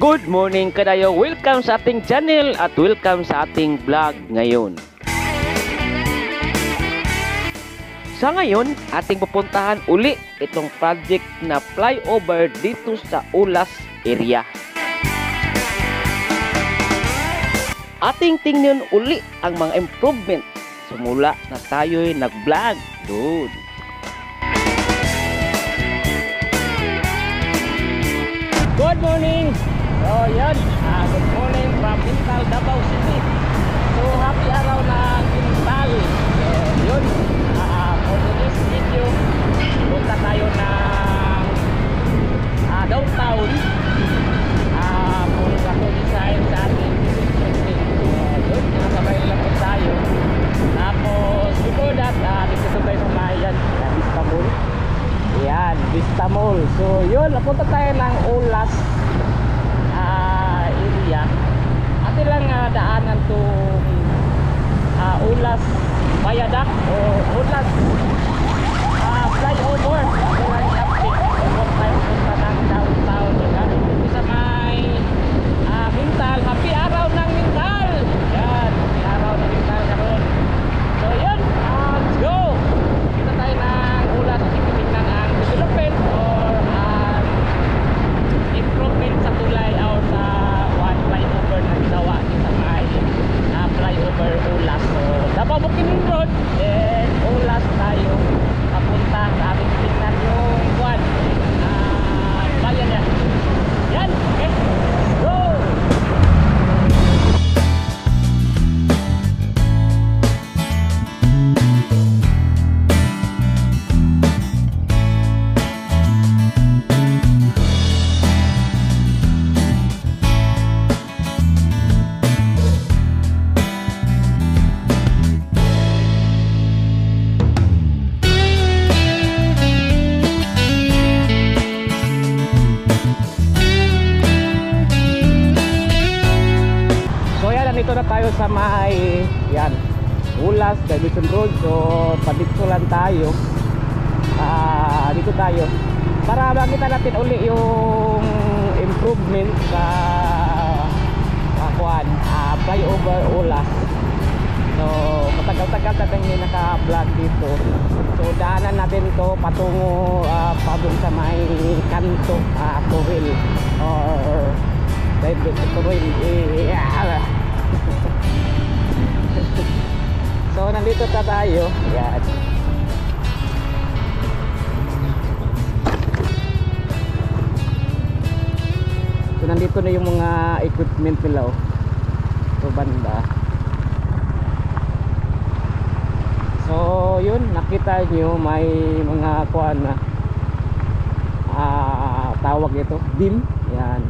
Good morning kadayo, welcome sa ating channel at welcome sa ating vlog ngayon. Sa ngayon, ating pupuntahan uli itong project na flyover dito sa Ulas area. Ating tingnan uli ang mga improvement simula na tayo'y nag-vlog doon. Good morning! So yan, good morning from Quintal, Davao City. So happy araw na Quintal. So yun, for today's video, punta tayo ng downtown. Punta ko design sa ating business. So yun, nakasabay lang po tayo. Tapos before that, dito tayo sa Mayan, Vista Mall. Yan, Vista Mall. So yun, napunta tayo ng Ulas area. Atin lang daanan itong Ulas Viaduct o Ulas flyover. Atin lang i-update kung tayo punta ng downtown. Dito sa may Mintal. Happy araw ng Mintal. Yan, happy araw ng Mintal karon. So yun, let's go. Kita tayo ng Ulas. Tingnan ang development or improvement sa tulay or sa one flyover na ginawa sa may flyover Ulas. So Davao Bukidnon Road, then Ulas tayo papunta sa ating tingnan yung one bayan yan. Yan, okay, go! Dito na tayo sa may yan Ulas, Davison Road. So padito lang tayo, dito tayo para makita natin uli yung improvement sa flyover Ulas. So matagal-tagal natin hindi naka-vlog dito. So daanan natin to patungo padung sa may kanto Corel or Corel So nandito tayo. Yan. So nandito na yung mga equipment nila so banda. So yun, nakita nyo may mga kuan na tawag ito beam. Yan,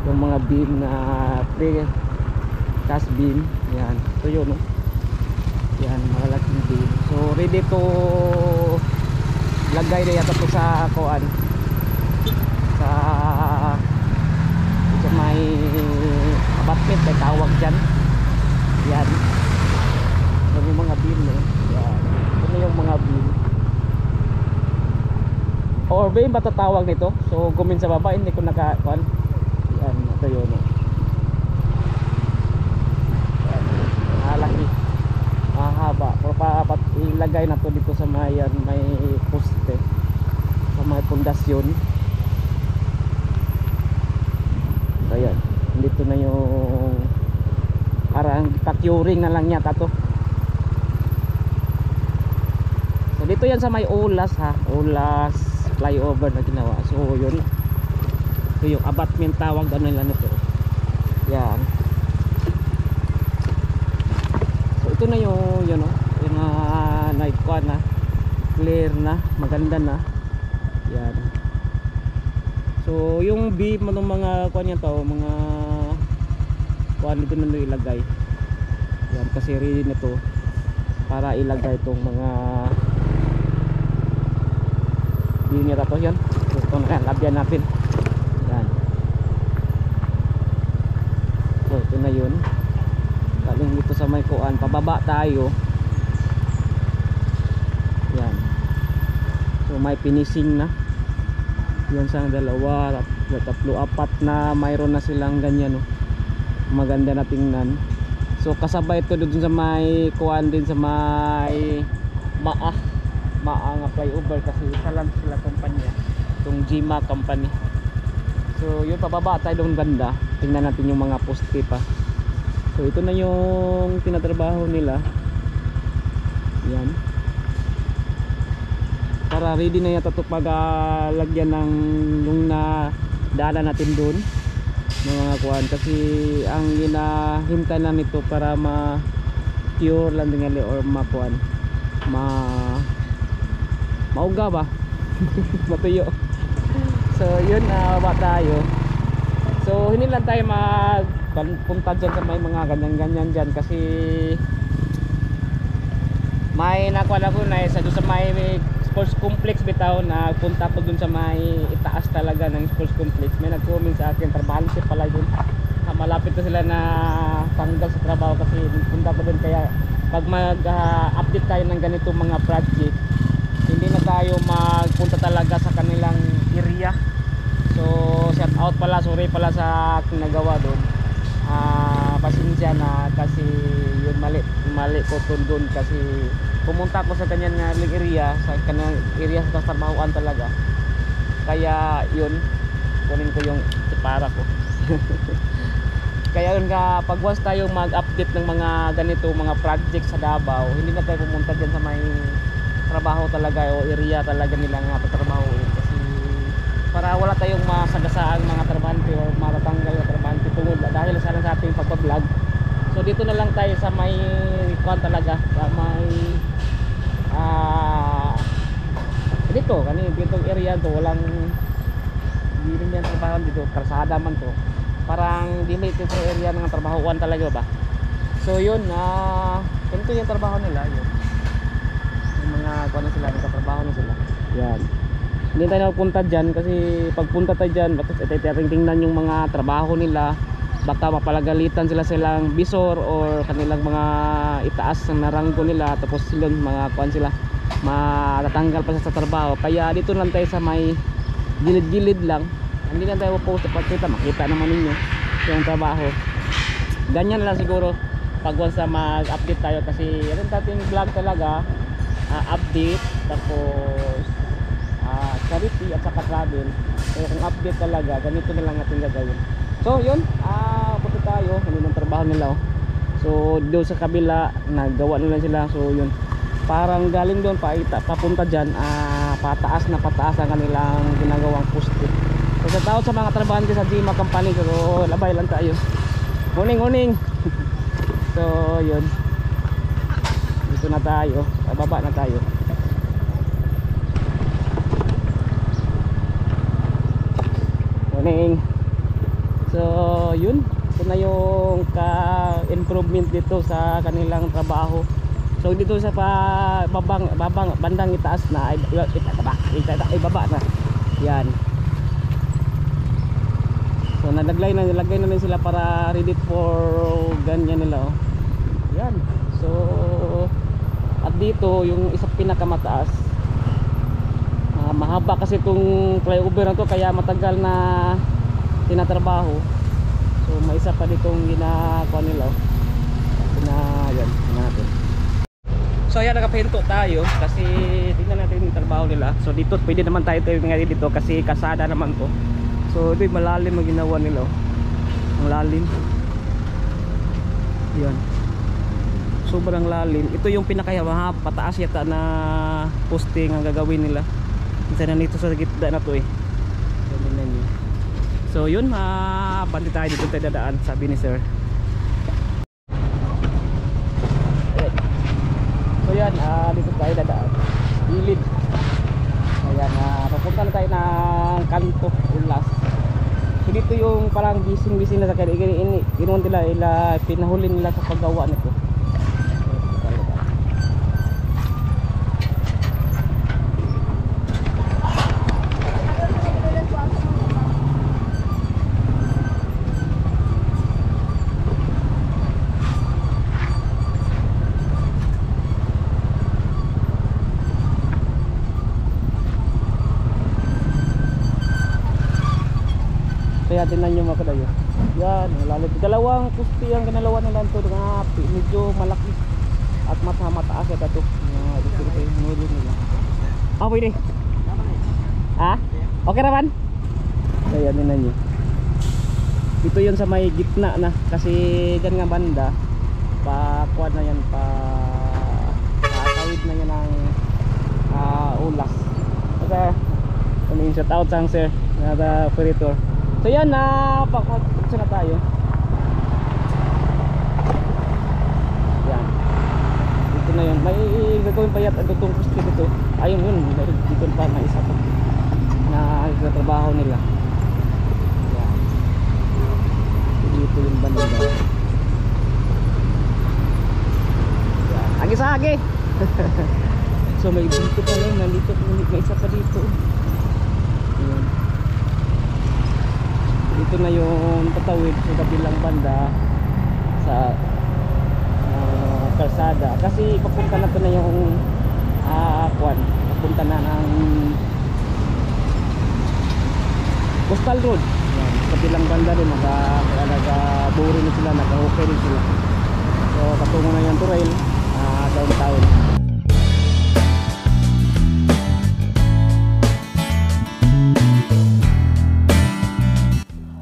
yung mga beam na cast beam. Yan, so yun yan, malaking beam. So ready to lagay na yata to sa kuan sa may abutment ay tawag dyan. Yan, so yung mga beam yan, ito yung mga beam or beam ba tatawag nito. So gumin sa baba, hindi ko naka-kuan. Yan, ito yun malaki, mahaba, pero ilagay na to dito sa mayan, may poste sa may pundasyon. So yan, dito na yung parang pa-curing na lang yata to. So dito yan sa may Ulas Ulas flyover na ginawa. So yun, ito yung abutment tawag ano nila nito. Yan, ito na yung yun yung naikuan na clear na, maganda na. Yan, so yung beam ng mga kuan yan to, mga kuan dito na ilagay. Yan, kasi ready na to para ilagay itong mga beam nito to. Yan, ito na labyan natin. Yan, so ito na yun. Galing dito sa may kuan, pababa tayo. Yan, so may finishing na. Yan sang dalawa, tatlo, apat na mayroon na silang ganyan, no? Maganda na tingnan. So kasabay ito doon sa may kuwan din sa may maa nga flyover, kasi isa lang sila kumpanya, itong Jima company. So yun, pababa tayo doon banda, tingnan natin yung mga poste pa. So ito na yung tinatrabaho nila. Yan, para ready na yata ito pag lagyan ng yung na daanan natin doon ng mga kuwan, kasi ang hinahintay lang nito para ma-cure lang tingali or makuwan mauga ba matuyo. So yun, ba tayo. So hindi lang tayo magpunta dyan sa may mga ganyan-ganyan dyan, kasi may nakuha ako na isa doon sa may sports complex bitaw, na punta ko dun sa may itaas talaga ng sports complex. May nag-comment sa akin, trabahan siya pala yun, malapit na sila na tanggal sa trabaho, kasi punta ko dun. Kaya pag mag-update tayo ng ganitong mga project, hindi na tayo magpunta talaga sa kanilang area. So shout out pala, sorry pala sa aking nagawa doon. Pasensya na, kasi yun mali ko doon, kasi pumunta ko sa kanyan nga area, sa kanang area sa trabahoan talaga. Kaya yun, kunin ko yung para ko. Kaya yun nga, pag once tayo mag-update ng mga ganito mga project sa Davao, hindi na tayo pumunta dyan sa may trabaho talaga o area talaga nila nga patrabahoin, kasi para wala tayong masagasaang mga trabahante o matatanggal na trabahante tungod dahil sa ating pagpa-vlog. So dito na lang tayo sa may kuan talaga, sa may dito area to, walang hindi rin yan trabaho dito, karsada man to, parang dili ito area ng trabahoan talaga ba. So yun, ganito yung trabaho nila, yun yung mga kuan na sila, nagtatrabaho na sila. Yan, hindi tayo nagpunta dyan, kasi pagpunta tayo dyan tingnan yung mga trabaho nila, baka mapalagalitan silang bisor or kanilang mga itaas ng naranggo nila, tapos silon mga kuan sila, matatanggal pa sa trabaho. Kaya dito lang tayo sa may gilid-gilid lang, hindi lang tayo post pagkita, makita naman ninyo yung trabaho. Ganyan lang siguro pag once mag-update tayo, kasi yan dating vlog talaga, update, tapos charity at saka travel. Kaya kung update talaga, ganito na lang natin gagawin. So yun, punta tayo, ano ng trabaho nila, oh. So doon sa kabila nagawa nila sila. So yun, parang galing doon papunta dyan, pataas na pataas ang kanilang ginagawang poste. So sa tao sa mga trabahante sa Jima company, so labay lang tayo, uning so yun, dito na tayo, baba na tayo. Morning. So yun, ito na yung ka-improvement dito sa kanilang trabaho. So dito sa bandang itaas na ibaba na. Yan. So nilagay na rin sila para ready for ganyan nila, oh. Yan. So at dito yung isa pinakamataas, mahaba kasi itong flyover na to, kaya matagal na tinatrabaho. So may isa pa ditong ginagawa nila, yan, tingnan natin. So ayan, nakapahinto tayo kasi tingnan natin yung trabaho nila. So dito pwede naman tayo ngayon dito kasi kasada naman to. So ito yung malalim ang ginawa nila, oh. Ang lalim, yan, sobrang lalim. Ito yung pinakahaba, pataas yata na posting ang gagawin nila. Minsan na nito sa gitna na to, eh. So yun, bandi tayo dito tayo dadaan, sabi ni sir. So yan, dito tayo dadaan, gilid. Ayan, papunta na tayo ng kanto ulas. So dito yung parang gising-gising na sa kanya, inuun nila, pinahuli nila sa paggawa nito. Kaya tinan nyo mga kadayo. Yan, lalim. Dalawang pusti ang kinalawa nila ito. Medyo malaki. At mataas ito ito. Nulo nila. Ah, pwede. Ha? Okay naman? Kaya tinan nyo. Ito yun sa may gitna na. Kasi dyan nga banda. Pa-quad na yan. Pa-tawid na yan ng ulas. Okay. Shout out sang sir. Nada operator. So yan na. Pakot na tayo. Yan. Dito na yun. May gagawin pa yata itong pusti dito. Ayun yun. Dito pa may isa pa. Na trabaho nila. Yan. Dito yung banda. Agi-sagi. So may dito pa lang, nandito may isa pa dito. Ayan. Dito na yung tatawid sa kabilang banda sa kalsada. Kasi papunta na to na yung papunta na ng Coastal Road. Ayan. Sa kabilang banda din nag-buri na sila, nag-okay din sila. So patungo na yung Turel downtown.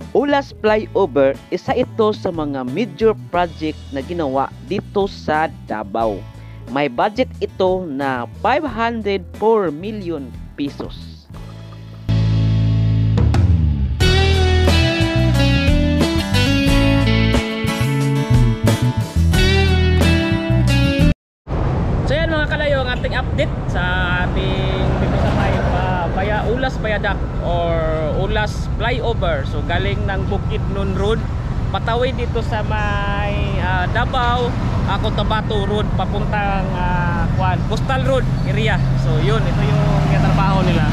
Ulas Flyover, isa ito sa mga major project na ginawa dito sa Davao. May budget ito na 504 million pesos. So yan mga kalayo, ang ating update sa ating dito sa may Ulas Viaduct or Ulas Flyover. So galing ng Bukidnon Road patawid dito sa may Davao, Cotabato Road papuntang Coastal Road area. So yun, ito yung trabaho nila.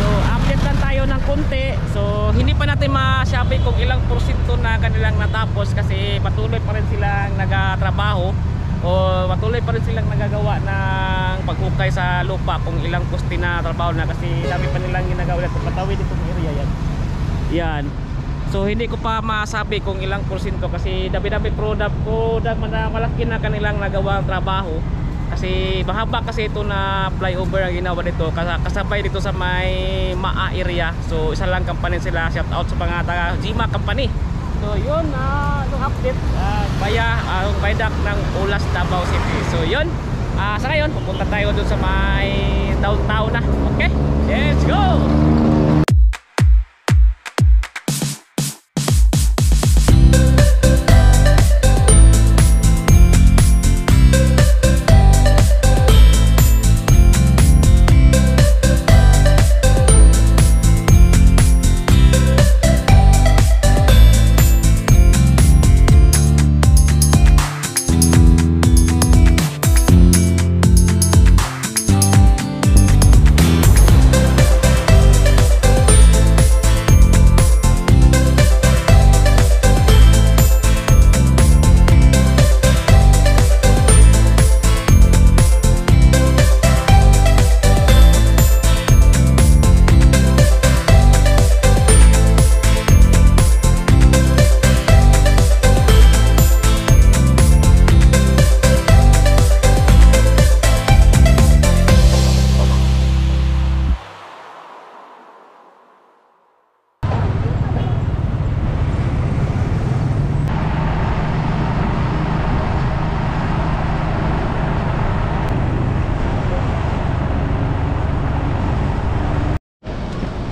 So update lang tayo ng konti. So hindi pa natin masabi kung ilang porsyento na kanilang natapos kasi patuloy pa rin silang nagatrabaho o patuloy pa rin silang nagagawa ng paghukay sa lupa kung ilang poste na trabaho na kasi dami pa nilang ginagawa at patawid itong area yan. Yan. So hindi ko pa masabi kung ilang porsyento kasi dami-dami product malaki na kanilang nagawang trabaho kasi mahaba kasi ito na flyover ang ginawa dito kasabay dito sa may Maa area. So isa lang company sila, shout out sa mga taga Jima company. So yun, yung update viaduct ng Ulas Davao City. So yun, sa ngayon pupunta tayo dun sa may downtown na. Okay, let's go!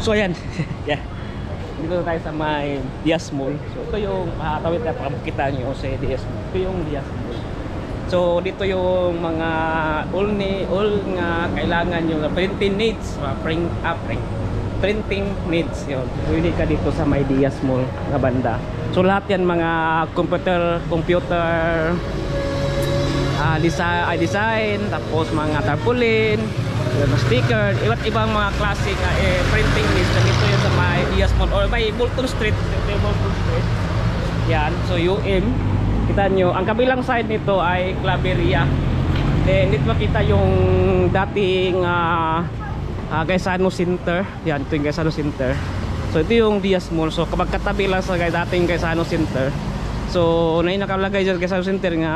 So ayan, yeah. Dito tayo sa may Diaz Mall. So ito yung tawid na pakikita nyo sa Diaz Mall. Ito yung Diaz Mall. So dito yung mga all nga kailangan yung printing needs, printing needs yun. Pwede ka dito sa may Diaz Mall na banda. So lahat yan mga computer design, tapos mga tarpaulin, sticker, iba't ibang mga klase na printing list. Dito yun sa may Diaz Mall or may Bolton Street. Ito yung Bolton Street. Yan, so UM. Kita nyo, ang kabilang side nito ay Claveria. Then dito makita yung dating Gaisano Center. Yan, ito yung Gaisano Center. So ito yung Diaz Mall. So magkatabi lang sa dating Quezano Center. So nakalagay dyan Quezano Center nga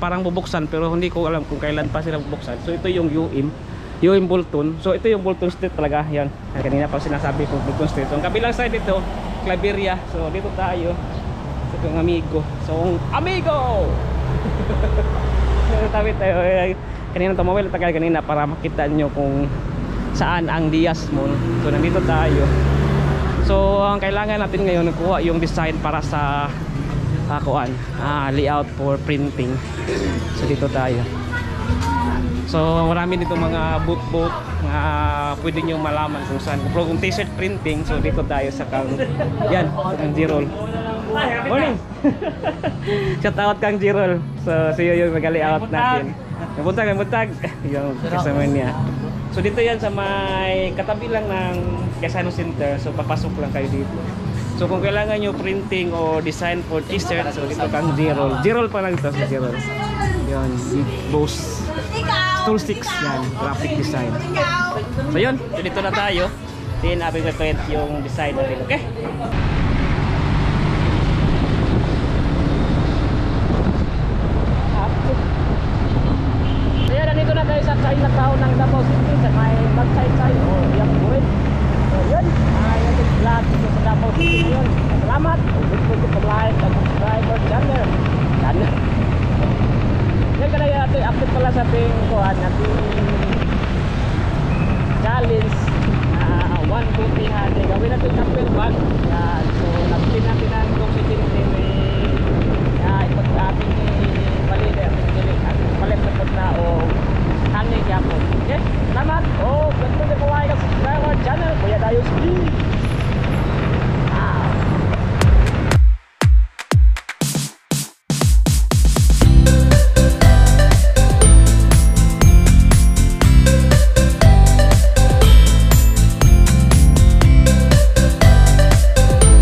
parang bubuksan, pero hindi ko alam kung kailan pa sila bubuksan. So ito yung UM Bolton. So ito yung Bolton Street talaga. Yan, kanina pa sinasabi ko Bolton Street. So ang kabilang side dito Claveria. So dito tayo sa itong amigo. So amigo tabi tayo. Kanina tumawil tagal kanina para makita nyo kung saan ang Diaz Mall. So nandito tayo. So ang kailangan natin ngayon nakuha yung design para sa layout for printing. So dito tayo. So marami dito mga book na pwede nyo malaman kung saan. Kung t-shirt printing, so dito tayo sa yan, sa Kang Jirol. Morning! Shout out Kang Jirol. So siyo yung mag-layout natin. Buntag yung kasama niya. So dito yan sa may katabi lang ng Quezano Center. So papasok lang kayo dito. So kung kailangan nyo printing o design for t-shirt, so dito Kang Jirol. Jirol pa lang ito sa Jirol. Yan, Boss Tool 6 yan, graphic design. So yun, dito na tayo. Then print yung design natin, okay? So yan, nandito na tayo sa Chinatown ng Davao City.